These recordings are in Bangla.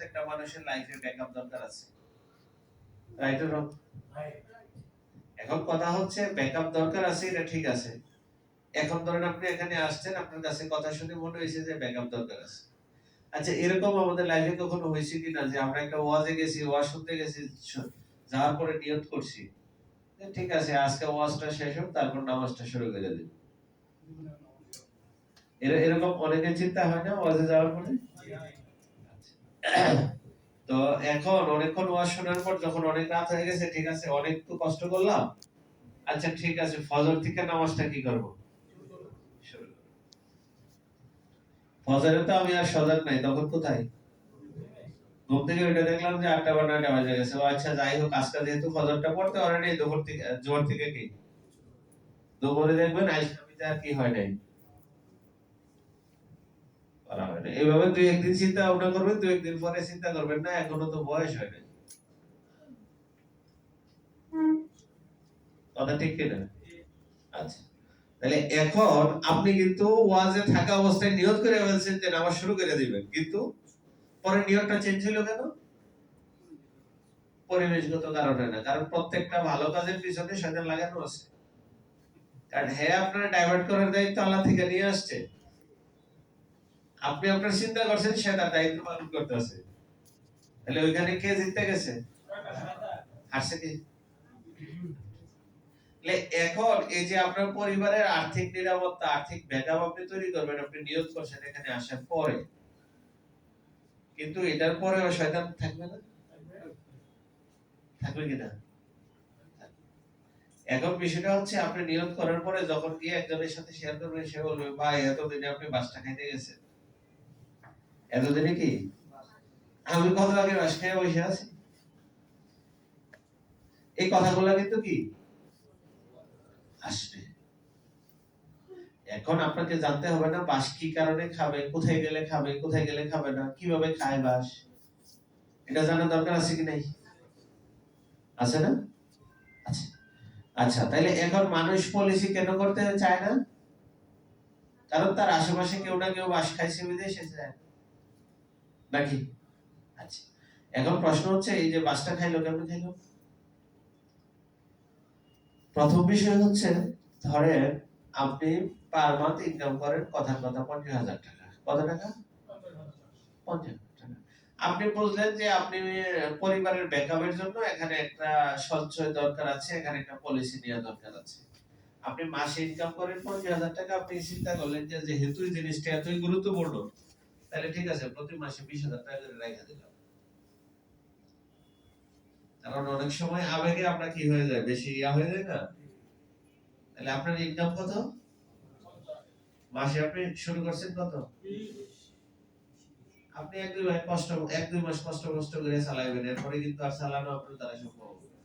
প্রত্যেকটা মানুষের লাইফে ব্যাকআপ দরকার আছে, রাইট অর রং? এখন কথা হচ্ছে ব্যাকআপ দরকার আছে, এটা ঠিক আছে। এখন ধরেন আপনি এখানে আসছেন, আপনার কাছে কথা শুনে মনে হয়েছে যে ব্যাকআপ দরকার আছে। আচ্ছা, এরকম আমাদের লাইফে কখনো হয়েছে কিনা যে আমরা একটা ওয়াজে গেছি, ওয়াজ শুনতে গেছি, যাওয়ার পরে নিয়ত করছি যে ঠিক আছে আজকে ওয়াজটা শেষ হোক, তারপর নামাজটা শুরু করে দিব। এরকম অনেকের চিন্তা হয় না ওয়াজে যাওয়ার পরে? তো এখন অনেকক্ষণ ওয়াজ শোনার পর যখন অনেক রাত হয়ে গেছে, ঠিক আছে অনেক তো কষ্ট করলাম, আচ্ছা ঠিক আছে ফজর থেকে নামাজটা কি করব? শুরু করব। ফজরে তো আমি আর সজাগ নাই, তখন কোথায়? ঘুম থেকে উঠে দেখলাম যে 8টা বা 9টা বাজে গেছে। ও আচ্ছা যাই হোক, আজকে যেহেতু ফজরটা পড়তে পারেনি, দুপুর থেকে জোহর থেকে কি দুপুরে দেখবেন আইসলামিতে আর কি হয় নাই, করা হয় না। এইভাবে দুই একদিন চিন্তা ভাবনা করবেন, দুই একদিন পরে চিন্তা করবেন না এখনো তো বয়স হয় নাই। কথা ঠিক কিনা? আচ্ছা, তাহলে এখন আপনি কিন্তু ওয়াজে থাকা অবস্থায় নিয়ত করে ফেলছেন যে নামাজ শুরু করে দিবেন, কিন্তু পরে নিয়তটা চেঞ্জ হলো কেন? পরিবেশগত কারণে না, কারণ প্রত্যেকটা ভালো কাজের পিছনে শয়তান লাগানো আছে। কারণ হ্যাঁ, আপনার ডাইভার্ট করার দায়িত্ব আল্লাহ থেকে নিয়ে আসছে, আপনি আপনার চিন্তা করছেন সে তার দায়িত্ব পালন করতেছে। তাহলে ওইখানে কে জিততে গেছে? হারছে কি? এখন এই যে আপনার পরিবারের আর্থিক নিরাপত্তা, আর্থিক ব্যাকআপ আপনি তৈরি করবেন, আপনি নিয়োগ করছেন এখানে আসার পরে, কিন্তু এটার পরেও শয়তান থাকবে না? থাকবে কিনা? এখন বিষয়টা হচ্ছে আপনি নিয়োগ করার পরে যখন গিয়ে একজনের সাথে শেয়ার করবেন, সে বলবে ভাই এতদিনে আপনি বাসটা খাইতে গেছেন, এতদিনে কি আমি কত আগে বাস খেয়ে বসে আছি। এই কথাগুলো কিন্তু কি আসবে। এখন আপনাকে জানতে হবে না বাস কি কারণে খাবে, কোথায় গেলে খাবে, কোথায় গেলে খাবে না, কিভাবে খায় বাস, এটা জানার দরকার আছে কি নাই? আছে না? আচ্ছা, আচ্ছা তাইলে এখন মানুষ পলিসি কেন করতে চায় না? কারণ তার আশেপাশে কেউ না কেউ বাস খাইছে বিদেশে যায় নাকি? আচ্ছা, এখন প্রশ্ন হচ্ছে এই যে বাসটা খাইলো কেমন খাইলো? প্রথম বিষয় হচ্ছে, ধরেন আপনি পার মান্থ ইনকাম করেন কথার কথা 50,000 টাকা। কত টাকা? 50,000 টাকা। আপনি বুঝলেন যে আপনি পরিবারের ব্যাকআপের জন্য এখানে একটা সঞ্চয় দরকার আছে, এখানে একটা পলিসি নেওয়া দরকার আছে। আপনি মাসে ইনকাম করেন 50,000 টাকা, আপনি চিন্তা করলেন যে যেহেতু এই জিনিসটা এতই গুরুত্বপূর্ণ, তাহলে ঠিক আছে প্রতি মাসে 20,000 টাকা করে রেখে দিলাম। কারণ অনেক সময় আবেগে আমরা কি হয়ে যায়, বেশি হয়ে যায় না? তাহলে আপনার ইনকাম কত? মাসে আপনি শুরু করছেন কত? আপনি এক দুই মাস কষ্ট করে চালাইবেন, এরপরে কিন্তু আর চালানো আপনার দ্বারা সম্ভব হবে না।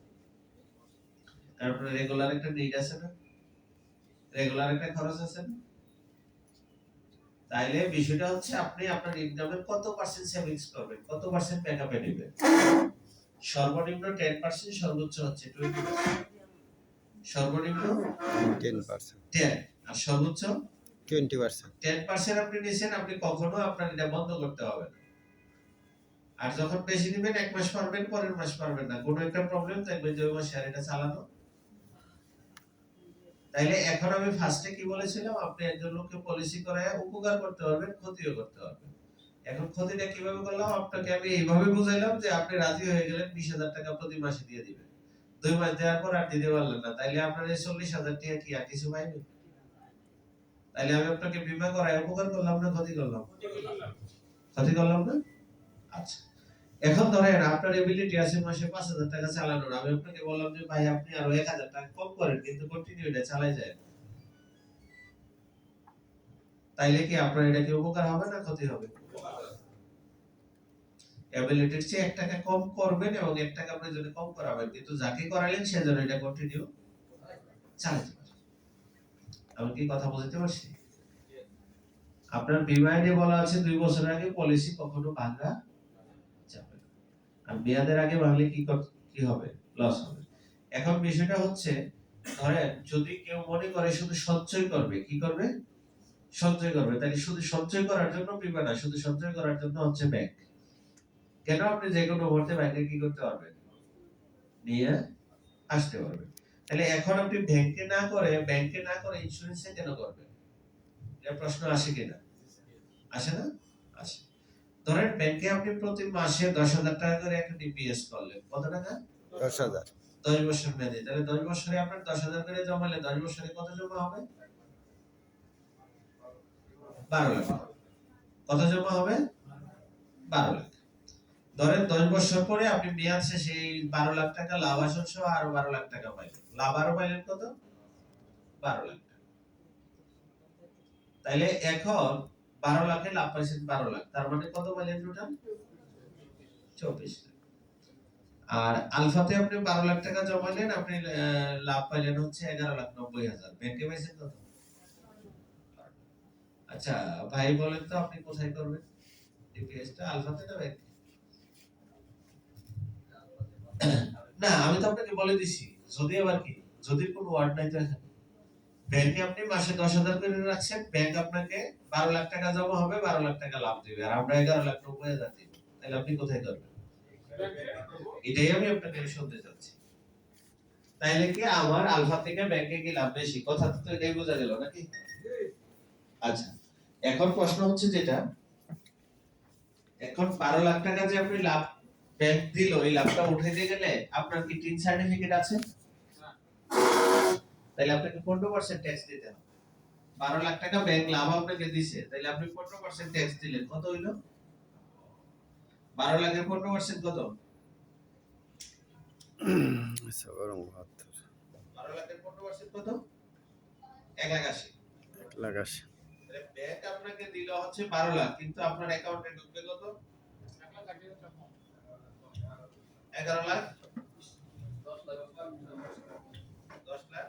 তারপরে রেগুলার একটা নিড আছে না, রেগুলার একটা খরচ আছে না। তাইলে বিষয়টা হচ্ছে আপনি আপনার ইনকামের কত পার্সেন্ট সেভিংস করবেন, কত পার্সেন্ট ব্যাকআপে নেবেন। সর্বনিম্ন 10%, সর্বোচ্চ হচ্ছে 20%। সর্বনিম্ন 10%, 10 আর সর্বোচ্চ 20%। 10% আপনি নিছেন, আপনি কখনো আপনার এটা বন্ধ করতে হবে না। আর যখন বেশি নেবেন, এক মাস পারবেন, পরের মাস পারবেন না, কোনো একটা প্রবলেম থাকবে যে ওই মাসে আর এটা চালানো। তাইলে এখন আমি ফার্স্টে কি বলেছিলাম, আপনি একজন লোককে পলিসি করায় উপকার করতে পারবেন, ক্ষতিও করতে পারবেন। এখন ক্ষতিটা কিভাবে করলাম, আপনাকে আমি এইভাবে বুঝাইলাম যে আপনি রাজি হয়ে গেলেন 20,000 টাকা প্রতি মাসে দিয়ে দিবেন। 2 মাস দেওয়ার পর আর দিতে পারলেন না, তাইলে আপনার এই 40,000 টাকা কি আর কিছু পাইবেন? তাইলে আমি আপনাকে বীমা করায় উপকার করলাম না ক্ষতি করলাম? ক্ষতি করলাম না? আচ্ছা, এখন ধরেন আপনার এবিলিটি আছে মাসে 5,000 টাকা চালানোর, আমি আপনাকে বললাম যে ভাই আপনি আরো 1,000 টাকা কম করেন, কিন্তু কন্টিনিউ এটা চালাই যায়। তাইলে কি আপনার এটা কি উপকার হবে না ক্ষতি হবে? এবিলিটির চেয়ে 1 টাকা কম করবেন এবং 1 টাকা আপনি যদি কম করাবেন, কিন্তু যাকে করালেন সে যেন এটা কন্টিনিউ চালাতে পারে। আমি কি কথা বুঝতে পারছি? আপনার বীমা আইনে বলা আছে 2 বছর আগে পলিসি কখনো ভাঙা যাবে না। আর মেয়াদের আগে ভাঙলে কি হবে? লস হবে। এখন বিষয়টা হচ্ছে, ধরেন যদি কেউ মনে করে শুধু সঞ্চয় করবে, কি করবে? সঞ্চয় করবে, তাই শুধু সঞ্চয় করার জন্য বীমা না, শুধু সঞ্চয় করার জন্য হচ্ছে ব্যাংক। কেন আপনি যে কোনো মুহূর্তে ব্যাংকে কি করতে পারবেন, নিয়ে আসতে পারবেন। তাহলে এখন আপনি ব্যাংকে না করে ইন্স্যুরেন্সে কেন করবেন? এটা প্রশ্ন আসে কিনা? আসে না? আসে। ধরেন ব্যাংকে আপনি প্রতি মাসে 10,000 টাকা করে একটা ডিপিএস করলেন। কত টাকা? 10,000 10 বছর মেয়াদে। তাহলে 10 বছরে আপনার 10,000 করে জমালে 10 বছরে কত জমা হবে? 12 লাখ। কত জমা হবে? 12 লাখ। ধরেন 10 বছর পরে আপনি মেয়াদ শেষে এই 12 লাখ টাকা লাভ আসল সহ আরো 12 লাখ টাকা পাইলেন। লাভ আরো পাইলেন কত? 12 লাখ টাকা। তাইলে এখন 12 লাখে লাভ পাইছেন 12 লাখ। তার মানে কত পাইলেন টোটাল? 24 লাখ। আর আলফাতে আপনি 12 লাখ টাকা জমাইলেন, আপনি লাভ পাইলেন হচ্ছে 11,90,000। ব্যাংকে পাইছেন কত? আচ্ছা ভাই বলেন তো আপনি কোথায় করবেন ডিপিএসটা, আলফাতে না ব্যাংকে? না আমি তো আপনাকে বলে দিছি, যদি আবার কি, যদি কোনো ওয়ার্ড নাই তো এখানে। ব্যাংকে আপনি মাসে 10,000 করে রাখছেন, ব্যাংক আপনাকে 12 লাখ টাকা জমা হবে, 12 লাখ টাকা লাভ দিবে, আর আমরা 11,90,000 দিব। তাহলে আপনি কোথায় করবেন? এটাই আমি আপনাকে শুনতে চাচ্ছি। তাইলে কি আমার আলফা থেকে ব্যাংকে কি লাভ বেশি? কথা তো এটাই বোঝা গেল নাকি? আচ্ছা এখন প্রশ্ন হচ্ছে যেটা, এখন 12 লাখ টাকা যে আপনি লাভ ব্যাংক দিল, এই লাভটা উঠাইতে গেলে আপনার কি টিন সার্টিফিকেট আছে? তাহলে আপনাকে 15% ট্যাক্স দিতে হবে। 12 লাখ টাকা ব্যাংক লাভ আপনাকে দিছে, তাহলে আপনি 15% ট্যাক্স দিলেন, কত হইলো? 12 লাখের 15% কত? 12 লাখের 15% কত? 1,80,000। 1,80,000 তাহলে ব্যাংক আপনাকে দিল হচ্ছে 12 লাখ, কিন্তু আপনার অ্যাকাউন্টে ঢুকবে কত? 11 লাখ 10 লাখ।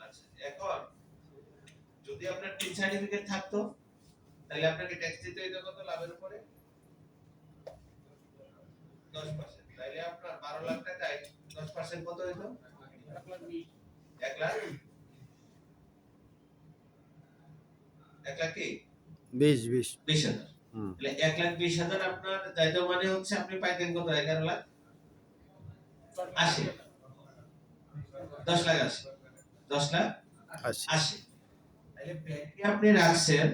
আচ্ছা এখন যদি আপনার টিন সার্টিফিকেট থাকতো তাহলে আপনাকে ট্যাক্স দিতে হইতো কত লাভের উপরে? 10%। তাহলে আপনার 12 লাখ টাকায় 10% কত হইতো? 1 লাখ 1 লাখ কি? 20,000 তাহলে 1,20,000 আপনার যাইতো, মানে হচ্ছে আপনি পাইতেন কত? 11 লাখ 80। 10 লাখ 80। 10 লাখ 80। তাহলে ব্যাংকে আপনি রাখছেন,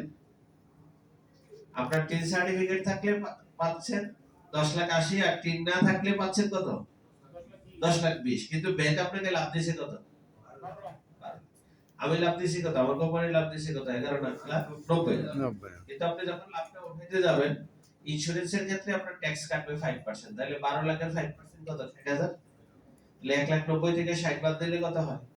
আপনার টিন সার্টিফিকেট থাকলে পাচ্ছেন 10 লাখ 80, আর টিন না থাকলে পাচ্ছেন কত? 10 লাখ 20। কিন্তু ব্যাংক আপনাকে লাভ দিয়েছে কত? 12। আমি লাভ দিয়েছি কত? আমার কোম্পানি লাভ দিয়েছে কত? 11,90,000। কিন্তু আপনি যখন লাভটা উঠাইতে যাবেন, ইন্স্যুরেন্সের ক্ষেত্রে আপনার ট্যাক্স কাটবে 5%। তাহলে 12 লাখের 5% কত? 60,000। তাহলে 1,90,000 থেকে 60 বাদ দিলে কত হয়?